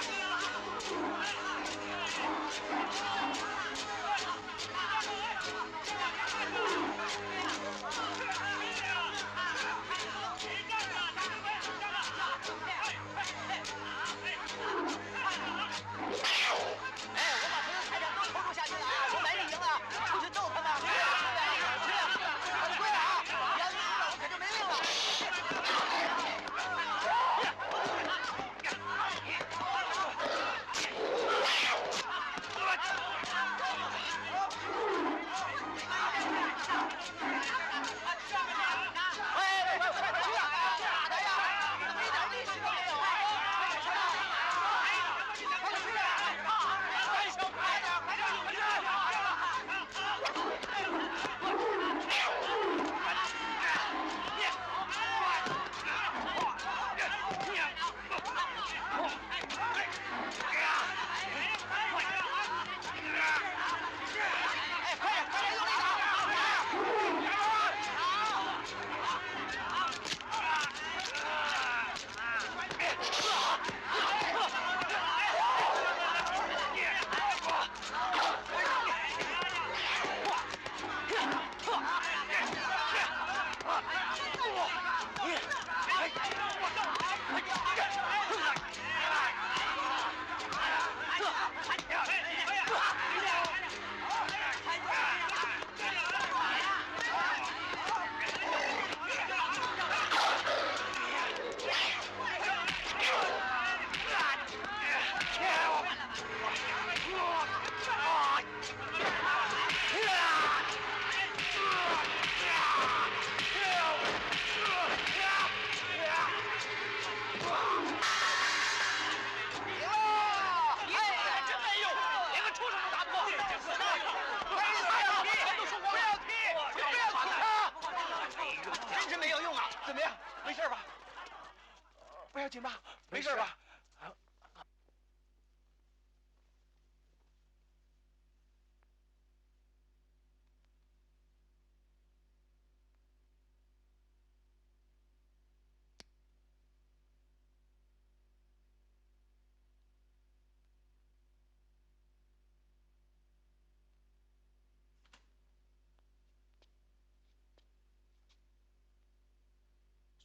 没事吧？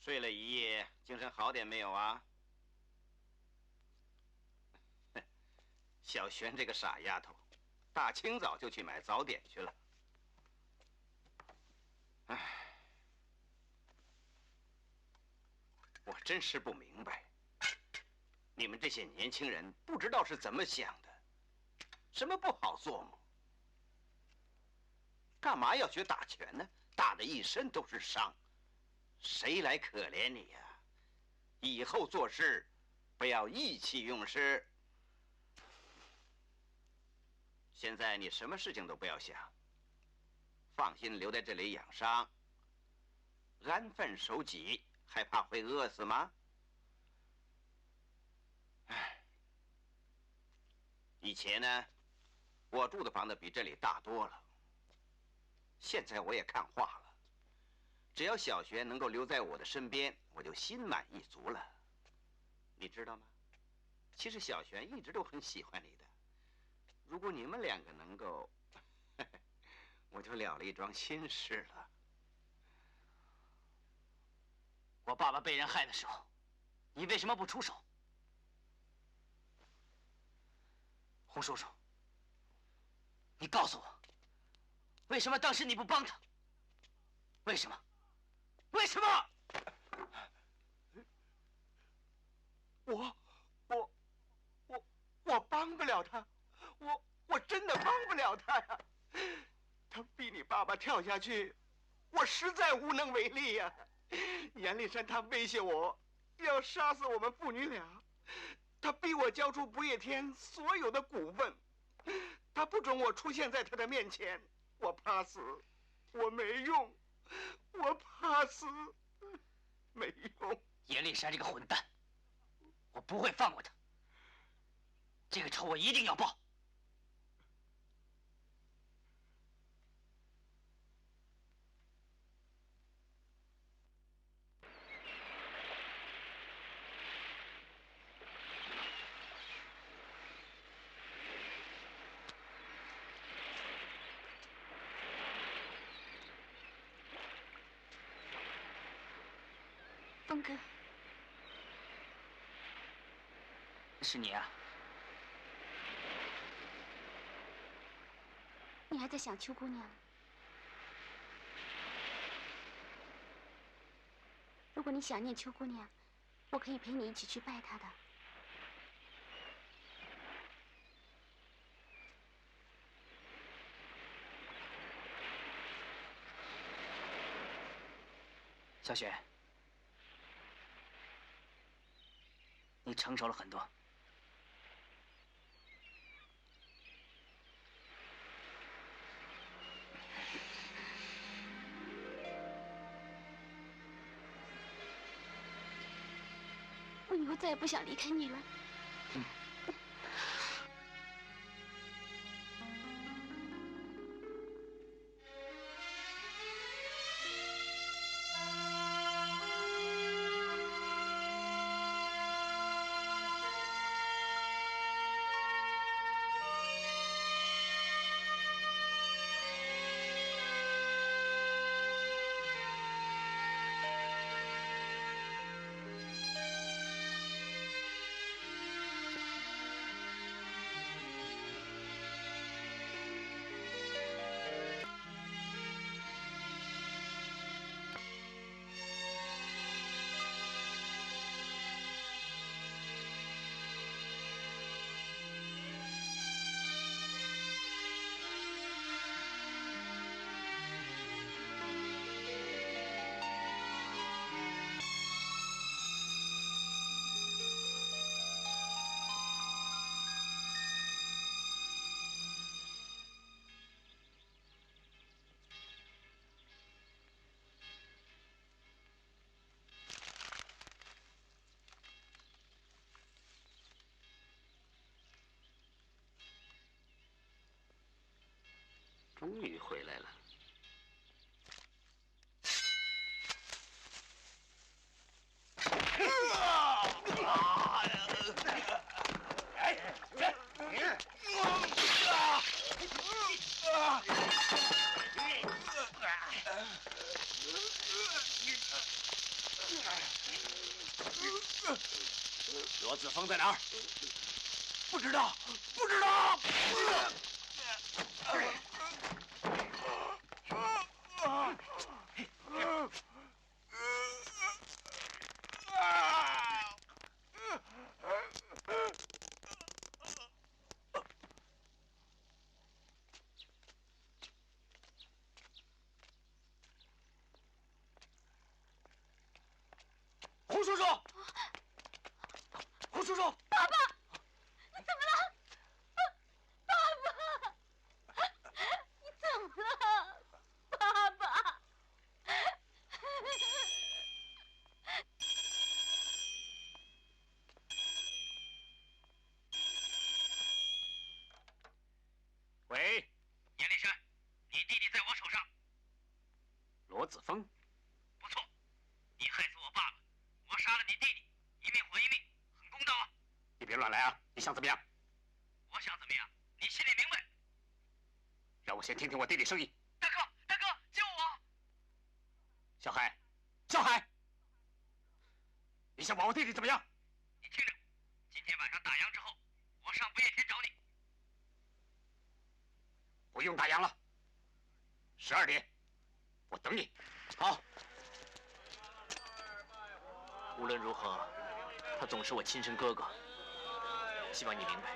睡了一夜，精神好点没有啊？小璇这个傻丫头，大清早就去买早点去了。唉，我真是不明白，你们这些年轻人不知道是怎么想的，什么不好做吗？干嘛要学打拳呢？打得一身都是伤，谁来可怜你呀？以后做事不要意气用事。现在你什么事情都不要想，放心留在这里养伤，安分守己，还怕会饿死吗？唉，以前呢，我住的房子比这里大多了。现在我也看化了，只要小璇能够留在我的身边，我就心满意足了。你知道吗？其实小璇一直都很喜欢你的。如果你们两个能够，我就了了一桩心事了。我爸爸被人害的时候，你为什么不出手？洪叔叔，你告诉我，为什么当时你不帮他？为什么？为什么？我帮不了他，我真的帮不了他呀！他逼你爸爸跳下去，我实在无能为力呀！严立山他威胁我，要杀死我们父女俩，他逼我交出不夜天所有的股份，他不准我出现在他的面前。我怕死，我没用，我怕死，没用。严立山这个混蛋，我不会放过他。这个仇我一定要报。峰哥，是你啊？你还在想邱姑娘？如果你想念邱姑娘，我可以陪你一起去拜她的。小雪，你成熟了很多。我以后再也不想离开你了。终于回来了。罗子峰在哪儿？不知道，不知道。胡叔叔，胡叔叔，爸爸，你怎么了？爸爸，你怎么了？爸爸。喂，严立山，你弟弟在我手上。罗子峰，不错，你害死我爸爸，我杀了你弟弟，一命还一命，很公道啊。你别乱来啊！你想怎么样？我想怎么样，你心里明白。让我先听听我弟弟声音。大哥，大哥，救我！小海，小海，你想把我弟弟怎么样？你听着，今天晚上打烊之后，我上不夜天找你。不用打烊了，12点，我等你。好。无论如何，他总是我亲生哥哥，希望你明白。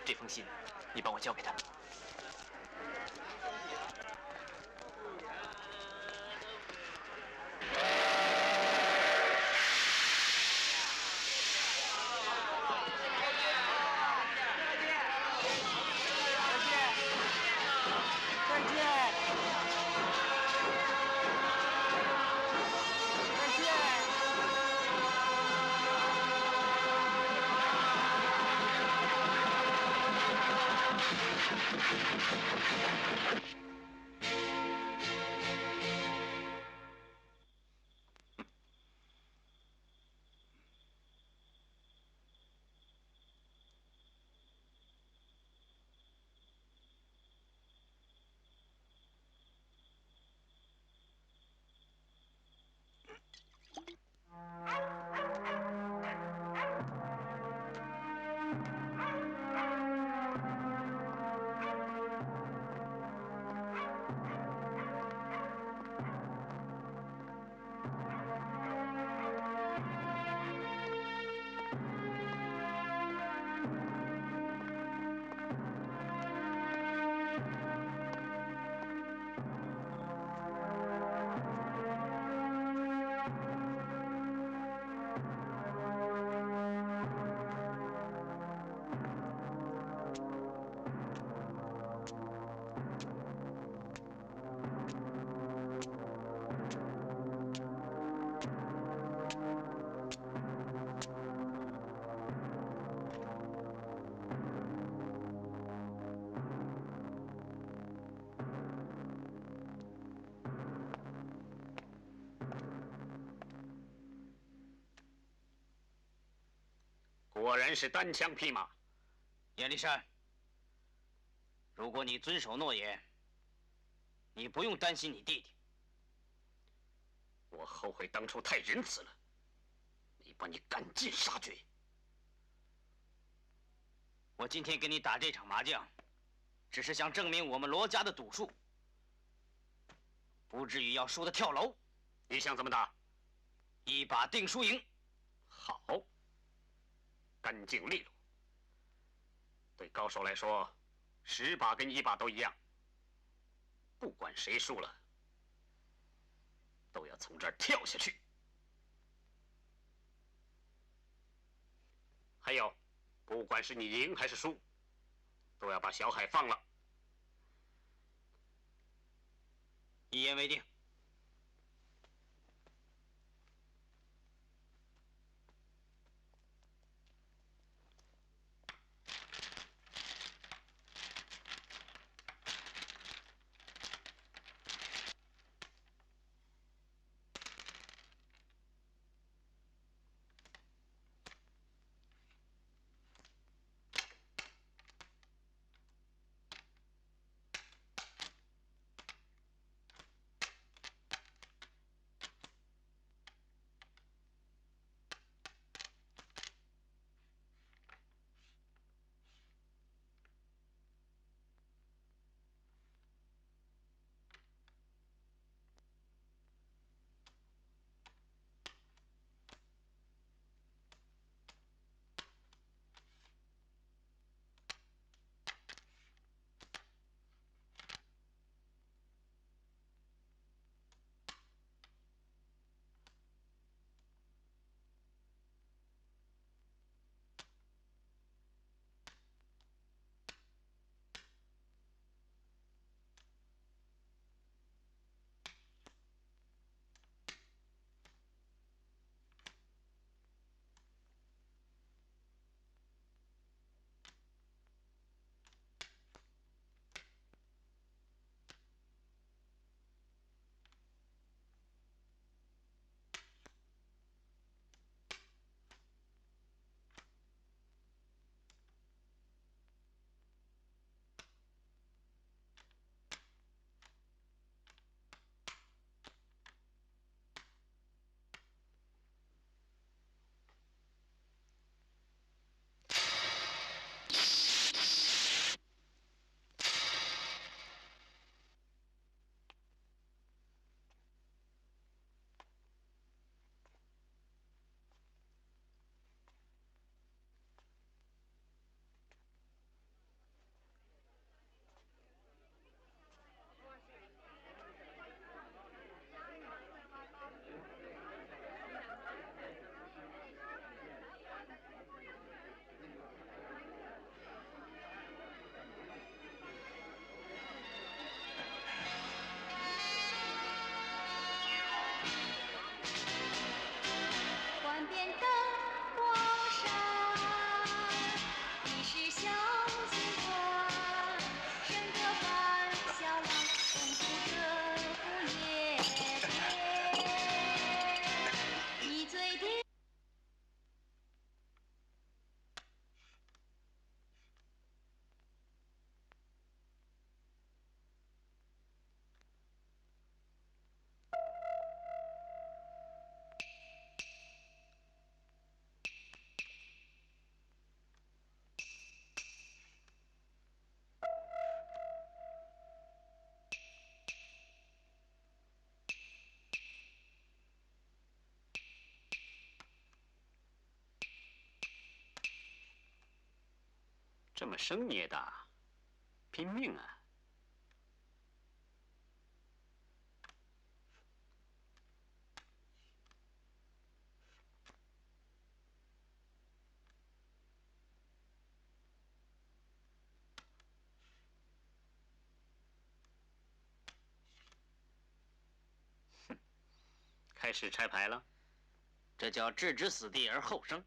这封信，你帮我交给他。果然是单枪匹马。严立山，如果你遵守诺言，你不用担心你弟弟。我后悔当初太仁慈了，没把你赶尽杀绝。我今天跟你打这场麻将，只是想证明我们罗家的赌术，不至于要输得跳楼。你想怎么打？一把定输赢。好，干净利落。对高手来说，10把跟1把都一样，不管谁输了，都要从这儿跳下去。还有，不管是你赢还是输，都要把小海放了。一言为定。这么生你也打，拼命啊！哼，开始拆牌了。这叫置之死地而后生。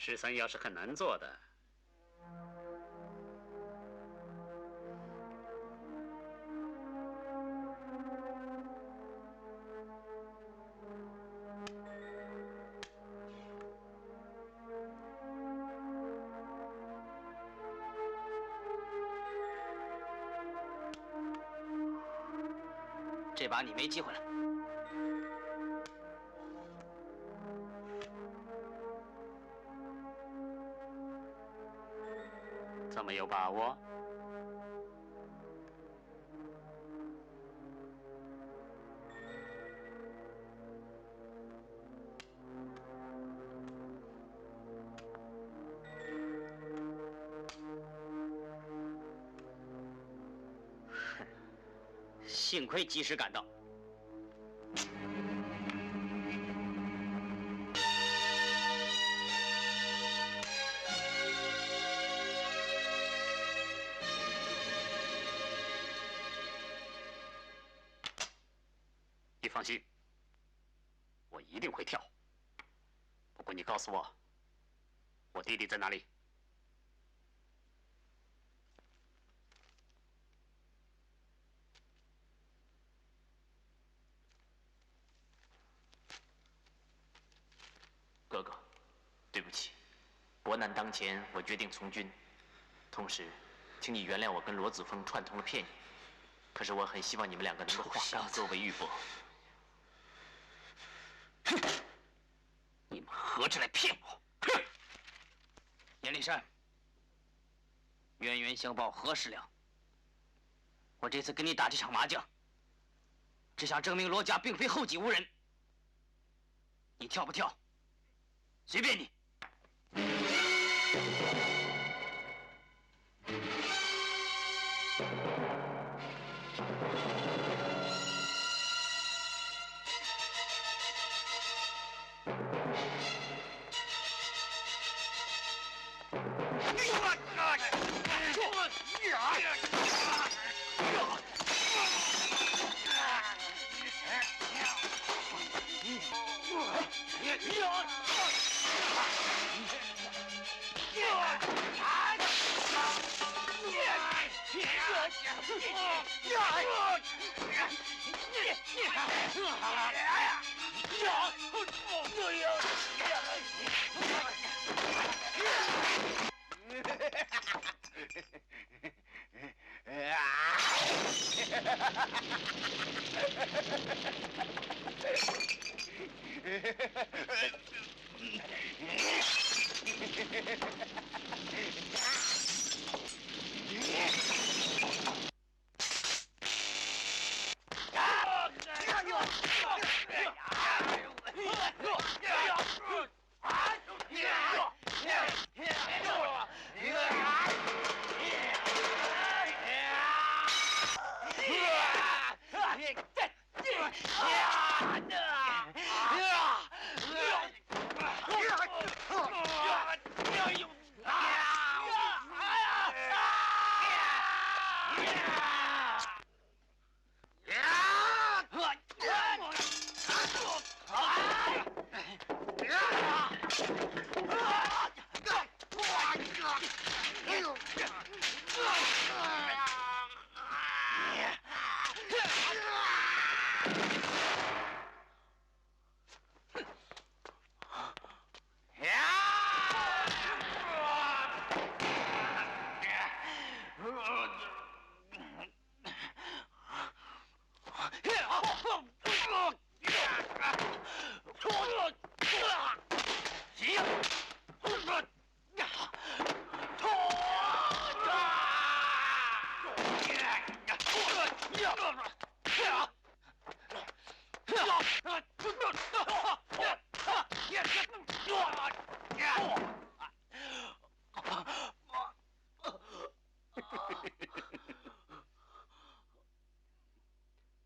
13要是很难做的，这把你没机会了。这么有把握？幸亏及时赶到。你放心，我一定会跳。不过你告诉我，我弟弟在哪里？哥哥，对不起，国难当前，我决定从军。同时，请你原谅我跟罗子峰串通了骗你。可是我很希望你们两个能够化干作为玉帛。你们合着来骗我！哼！严立山，冤冤相报何时了？我这次跟你打这场麻将，只想证明罗家并非后继无人。你跳不跳？随便你。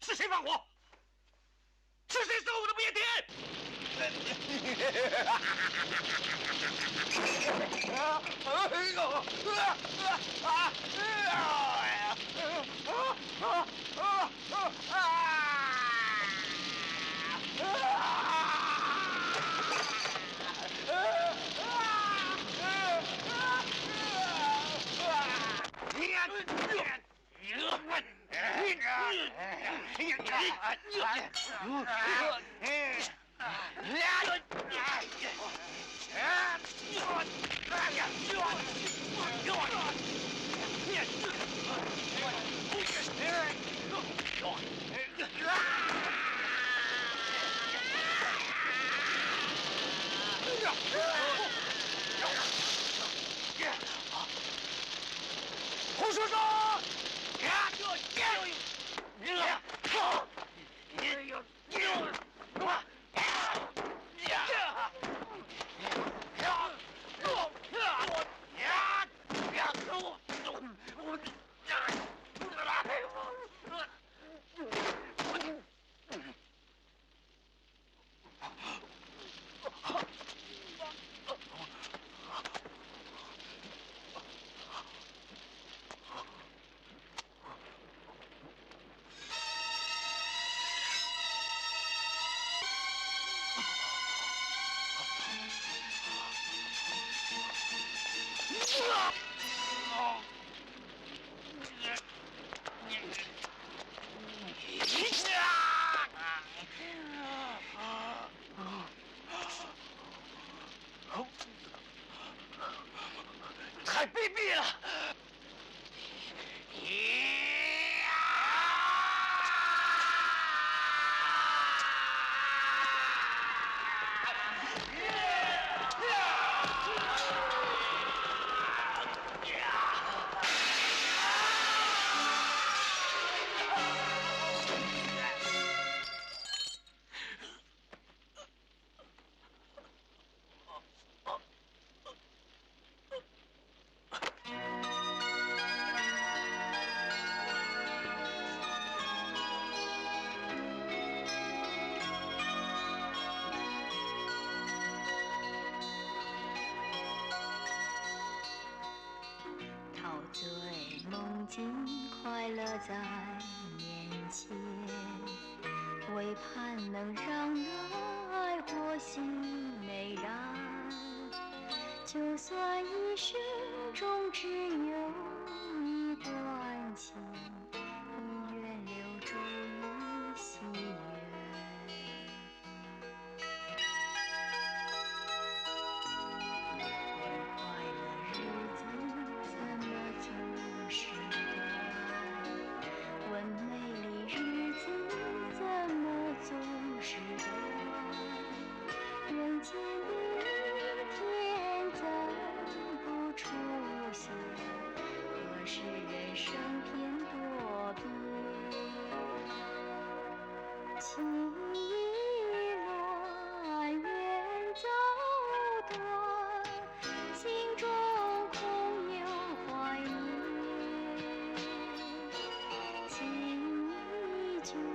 是谁放火？是谁烧我的不夜天？胡叔叔！太卑鄙了！醉梦境，快乐在眼前，唯盼能让爱火星内燃。就算一生中只有一段情，宁愿留住于心愿。情依旧。